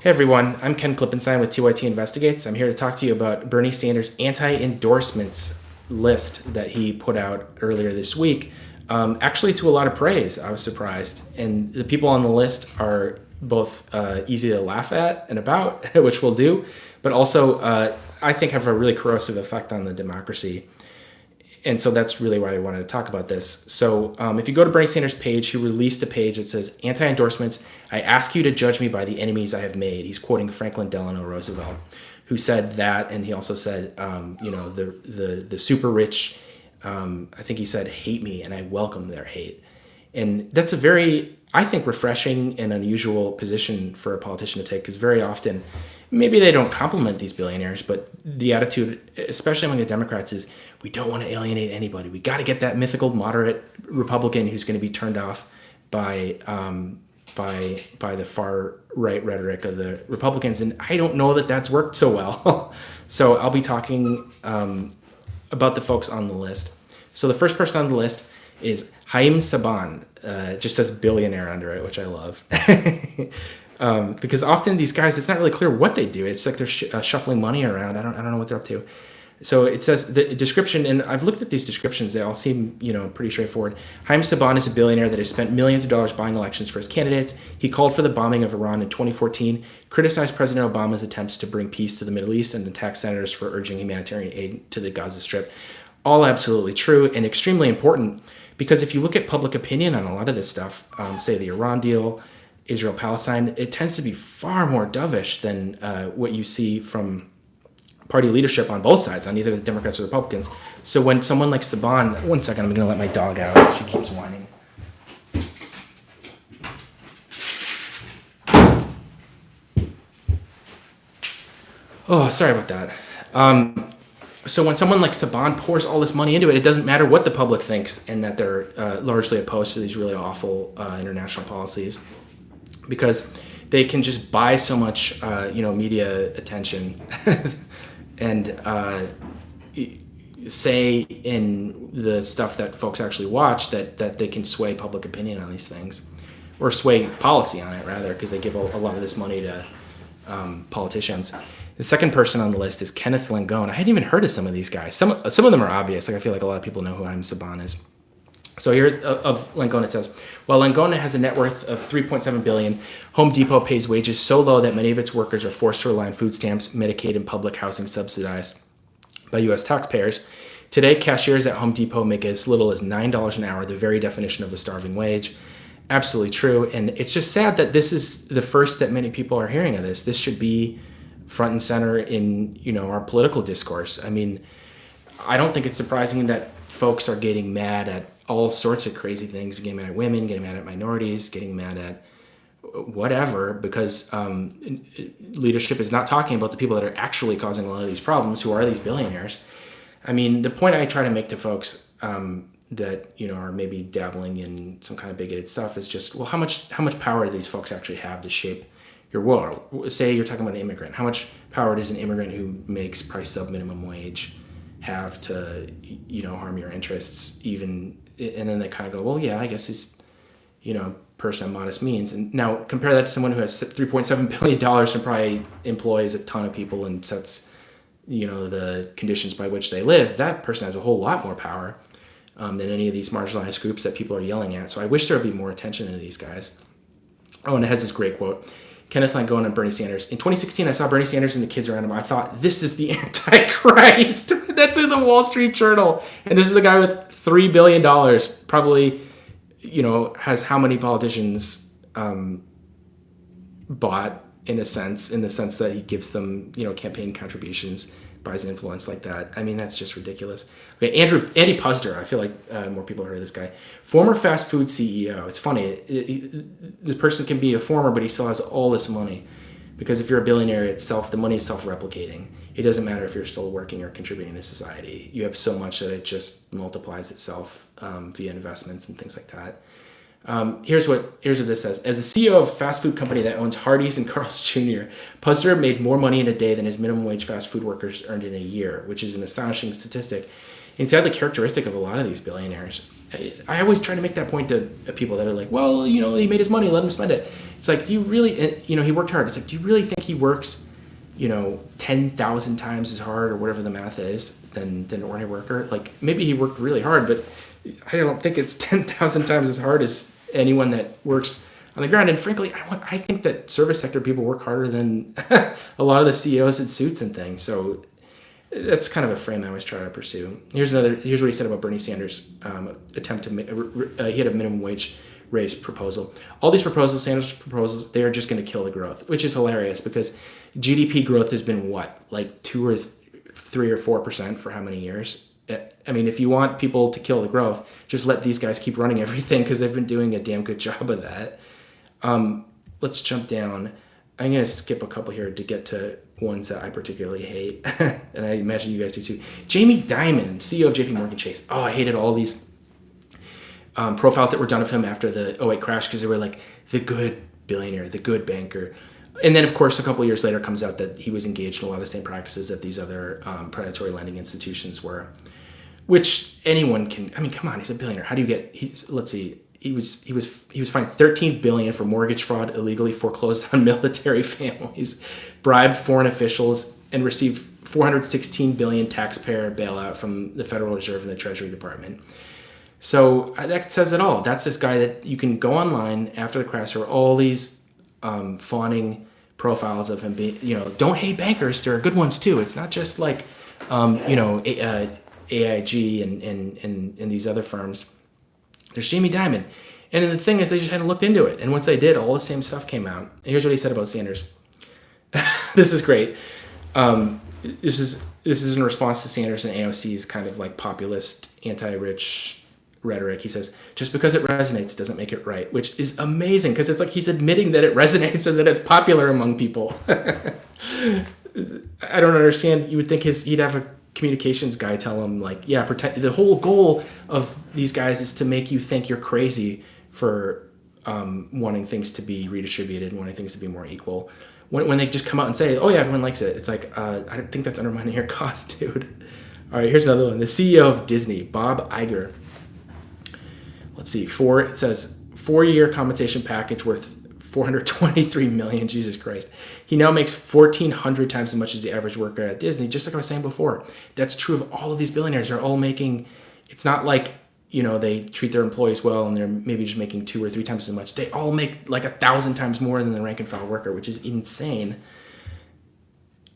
Hey everyone, I'm Ken Klippenstein with TYTI Investigates. I'm here to talk to you about Bernie Sanders' anti-endorsements list that he put out earlier this week. Actually, to a lot of praise, I was surprised. And the people on the list are both easy to laugh at and about, which we'll do, but also I think have a really corrosive effect on the democracy. And so that's really why I wanted to talk about this. So if you go to Bernie Sanders' page, he released a page that says, "Anti-endorsements, I ask you to judge me by the enemies I have made." He's quoting Franklin Delano Roosevelt, who said that, and he also said, the super rich, I think he said, hate me, and I welcome their hate. And that's a very, I think, refreshing and unusual position for a politician to take, because very often, maybe they don't compliment these billionaires, but the attitude, especially among the Democrats, is we don't want to alienate anybody. We got to get that mythical moderate Republican who's going to be turned off by the far right rhetoric of the Republicans. And I don't know that that's worked so well. So I'll be talking about the folks on the list. So the first person on the list is Haim Saban. It just says billionaire under it, which I love. Because often these guys, it's not really clear what they do. It's like they're shuffling money around. I don't know what they're up to. So it says the description, and I've looked at these descriptions. They all seem, pretty straightforward. Haim Saban is a billionaire that has spent millions of dollars buying elections for his candidates. He called for the bombing of Iran in 2014, criticized President Obama's attempts to bring peace to the Middle East, and attacked senators for urging humanitarian aid to the Gaza Strip. All absolutely true and extremely important, because if you look at public opinion on a lot of this stuff, say the Iran deal, Israel-Palestine, it tends to be far more dovish than what you see from party leadership on both sides, on either the Democrats or the Republicans. So when someone like Saban, one second, I'm going to let my dog out. She keeps whining. Oh, sorry about that. So when someone like Saban pours all this money into it, it doesn't matter what the public thinks, and that they're largely opposed to these really awful international policies, because they can just buy so much, media attention and say in the stuff that folks actually watch that they can sway public opinion on these things, or sway policy on it, rather, because they give a lot of this money to politicians. The second person on the list is Kenneth Langone. I hadn't even heard of some of these guys. Some of them are obvious. Like, I feel like a lot of people know who Haim Saban is. So here of Langone, it says, while Langone has a net worth of $3.7 billion, Home Depot pays wages so low that many of its workers are forced to rely on food stamps, Medicaid, and public housing subsidized by U.S. taxpayers. Today, cashiers at Home Depot make as little as $9 an hour, the very definition of the starving wage. Absolutely true. And it's just sad that this is the first that many people are hearing of this. This should be front and center in, our political discourse. I mean, I don't think it's surprising that folks are getting mad at all sorts of crazy things, getting mad at women, getting mad at minorities, getting mad at whatever, because leadership is not talking about the people that are actually causing a lot of these problems, who are these billionaires. I mean, the point I try to make to folks that are maybe dabbling in some kind of bigoted stuff is just, well, how much power do these folks actually have to shape your world? Say you're talking about an immigrant. How much power does an immigrant who makes probably sub-minimum wage have to, harm your interests even? And then they kind of go, well, yeah, I guess he's, person of modest means. And now compare that to someone who has $3.7 billion and probably employs a ton of people and sets, the conditions by which they live. That person has a whole lot more power than any of these marginalized groups that people are yelling at. So I wish there would be more attention to these guys. Oh, and it has this great quote. Kenneth Langone and Bernie Sanders. In 2016, I saw Bernie Sanders and the kids around him. I thought, this is the Antichrist. That's in the Wall Street Journal. And this is a guy with $3 billion, probably, has how many politicians bought, in the sense that he gives them, campaign contributions, buys influence like that. I mean, that's just ridiculous. Okay, Andy Puzder. I feel like more people heard of this guy. Former fast food CEO. It's funny. The person can be a former, but he still has all this money, because if you're a billionaire, the money is self-replicating. It doesn't matter if you're still working or contributing to society. You have so much that it just multiplies itself via investments and things like that. Here's what this says. As a CEO of a fast food company that owns Hardee's and Carl's Jr., Puzder made more money in a day than his minimum wage fast food workers earned in a year, which is an astonishing statistic. And sadly characteristic of a lot of these billionaires. I always try to make that point to people that are like, well, he made his money, let him spend it. It's like, do you really, he worked hard. It's like, do you really think he works, 10,000 times as hard or whatever the math is than an ordinary worker? Like, maybe he worked really hard, but I don't think it's 10,000 times as hard as anyone that works on the ground. And frankly, I think that service sector people work harder than a lot of the CEOs in suits and things. So that's kind of a frame I always try to pursue. Here's what he said about Bernie Sanders' attempt to he had a minimum wage raise proposal. All these proposals, Sanders' proposals, they are just going to kill the growth, which is hilarious because GDP growth has been like 2 or 3 or 4% for how many years? I mean, if you want people to kill the growth, just let these guys keep running everything because they've been doing a damn good job of that. Let's jump down. I'm going to skip a couple here to get to ones that I particularly hate. And I imagine you guys do too. Jamie Dimon, CEO of JP Morgan Chase. Oh, I hated all these profiles that were done of him after the '08 crash because they were like the good billionaire, the good banker. And then, of course, a couple of years later comes out that he was engaged in a lot of the same practices that these other predatory lending institutions were, which anyone can. I mean, come on, he's a billionaire. How do you get? Let's see. He was fined $13 billion for mortgage fraud, illegally foreclosed on military families, bribed foreign officials, and received $416 billion taxpayer bailout from the Federal Reserve and the Treasury Department. So that says it all. That's this guy that you can go online after the crash. There are all these fawning profiles of him being, don't hate bankers. There are good ones too. It's not just like, AIG and these other firms. There's Jamie Dimon. And the thing is, they just hadn't looked into it. And once they did, all the same stuff came out. And here's what he said about Sanders. This is great. This is in response to Sanders and AOC's kind of like populist, anti-rich rhetoric. He says, just because it resonates doesn't make it right, which is amazing because it's like he's admitting that it resonates and that it's popular among people. I don't understand. You would think he'd have a communications guy tell him like, yeah, the whole goal of these guys is to make you think you're crazy for wanting things to be redistributed and wanting things to be more equal. When they just come out and say, oh yeah, everyone likes it, it's like, I don't think that's undermining your cause, dude. All right, here's another one. The CEO of Disney, Bob Iger. Let's see, it says 4-year compensation package worth $423 million. Jesus Christ. He now makes 1,400 times as much as the average worker at Disney, just like I was saying before. That's true of all of these billionaires. They're all making, it's not like, they treat their employees well and they're maybe just making 2 or 3 times as much. They all make like 1,000 times more than the rank and file worker, which is insane.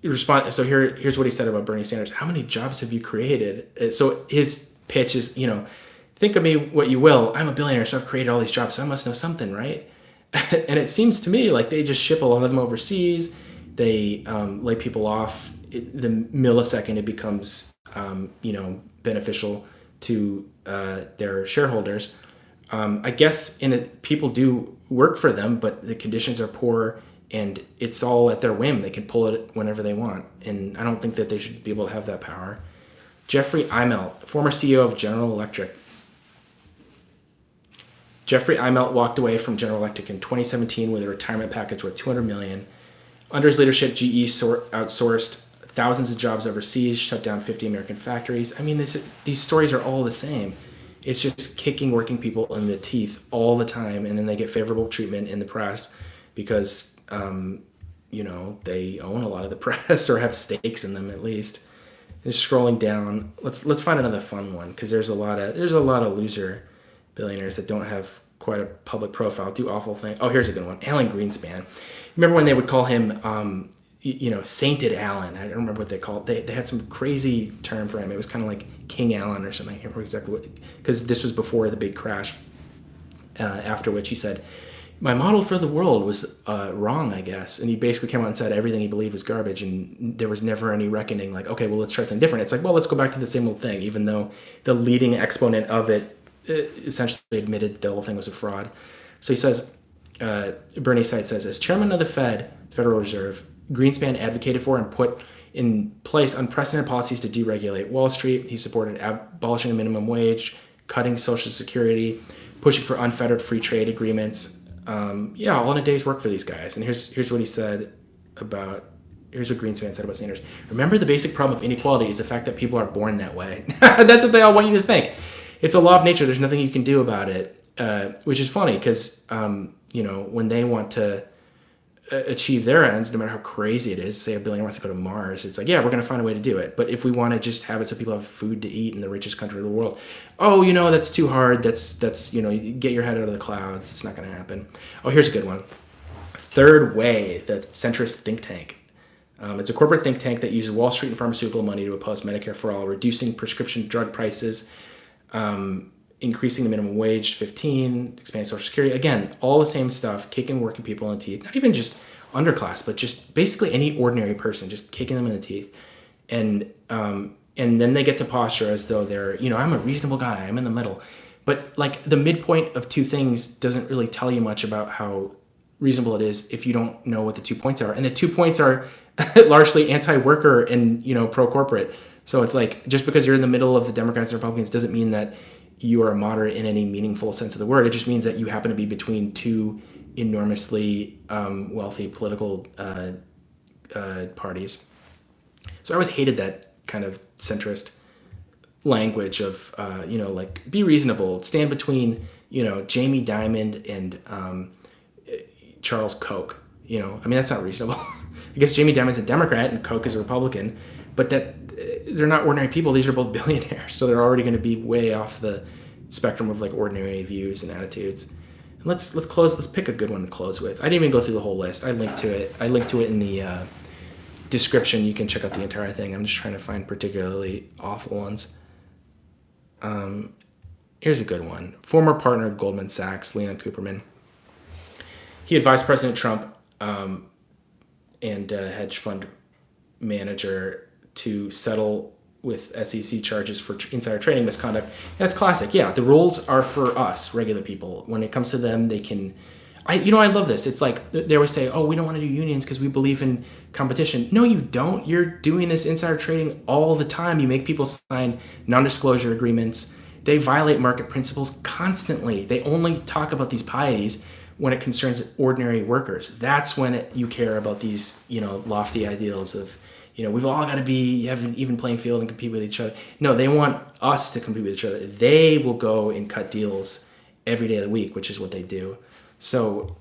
So here's what he said about Bernie Sanders. How many jobs have you created? So his pitch is, think of me what you will. I'm a billionaire, so I've created all these jobs, so I must know something, right? And it seems to me like they just ship a lot of them overseas. They lay people off the millisecond it becomes, beneficial to their shareholders. I guess people do work for them, but the conditions are poor and it's all at their whim. They can pull it whenever they want. And I don't think that they should be able to have that power. Jeffrey Immelt, former CEO of General Electric. Jeffrey Immelt walked away from General Electric in 2017 with a retirement package worth $200 million. Under his leadership, GE outsourced thousands of jobs overseas, shut down 50 American factories. I mean, these stories are all the same. It's just kicking working people in the teeth all the time, and then they get favorable treatment in the press because, they own a lot of the press or have stakes in them at least. Just scrolling down, let's find another fun one because there's a lot of loser billionaires that don't have quite a public profile, do awful things. Oh, here's a good one. Alan Greenspan. Remember when they would call him, Sainted Alan? I don't remember what they called it. They had some crazy term for him. It was kind of like King Alan or something. I can't remember exactly what, because this was before the big crash, after which he said, my model for the world was wrong, I guess. And he basically came out and said everything he believed was garbage and there was never any reckoning like, okay, well, let's try something different. It's like, well, let's go back to the same old thing, even though the leading exponent of it essentially admitted the whole thing was a fraud. So he says, Bernie Site says, as chairman of the Federal Reserve, Greenspan advocated for and put in place unprecedented policies to deregulate Wall Street. He supported abolishing the minimum wage, cutting Social Security, pushing for unfettered free trade agreements. All in a day's work for these guys. And here's what he said here's what Greenspan said about Sanders. Remember, the basic problem of inequality is the fact that people are born that way. That's what they all want you to think. it's a law of nature. There's nothing you can do about it, which is funny because, when they want to achieve their ends, no matter how crazy it is, say a billionaire wants to go to Mars, it's like, yeah, we're going to find a way to do it. But if we want to just have it so people have food to eat in the richest country in the world, that's too hard. That's you get your head out of the clouds. It's not going to happen. Oh, here's a good one. Third Way, the centrist think tank. It's a corporate think tank that uses Wall Street and pharmaceutical money to oppose Medicare for all, reducing prescription drug prices, increasing the minimum wage to 15, expanding Social Security. Again, all the same stuff, kicking working people in the teeth. Not even just underclass, but just basically any ordinary person, just kicking them in the teeth. And then they get to posture as though they're, I'm a reasonable guy, I'm in the middle. But like the midpoint of two things doesn't really tell you much about how reasonable it is if you don't know what the 2 points are. And the 2 points are largely anti-worker and, pro-corporate. So it's like, just because you're in the middle of the Democrats and Republicans doesn't mean that you are a moderate in any meaningful sense of the word. It just means that you happen to be between two enormously wealthy political parties. So I always hated that kind of centrist language of, be reasonable, stand between, Jamie Dimon and Charles Koch. That's not reasonable. I guess Jamie Dimon's a Democrat and Koch is a Republican, but that they're not ordinary people. These are both billionaires, so they're already going to be way off the spectrum of like ordinary views and attitudes. And let's close. Let's pick a good one to close with. I didn't even go through the whole list. I linked to it in the description. You can check out the entire thing. I'm just trying to find particularly awful ones. Here's a good one. Former partner of Goldman Sachs, Leon Cooperman. He advised President Trump and hedge fund manager to settle with SEC charges for insider trading misconduct. That's classic. Yeah, the rules are for us, regular people. When it comes to them, they can... I love this. It's like they always say, we don't want to do unions because we believe in competition. No, you don't. You're doing this insider trading all the time. You make people sign non-disclosure agreements. They violate market principles constantly. They only talk about these pieties when it concerns ordinary workers. That's when you care about these, lofty ideals of, we've all got to have an even playing field and compete with each other. No, they want us to compete with each other. They will go and cut deals every day of the week, which is what they do. So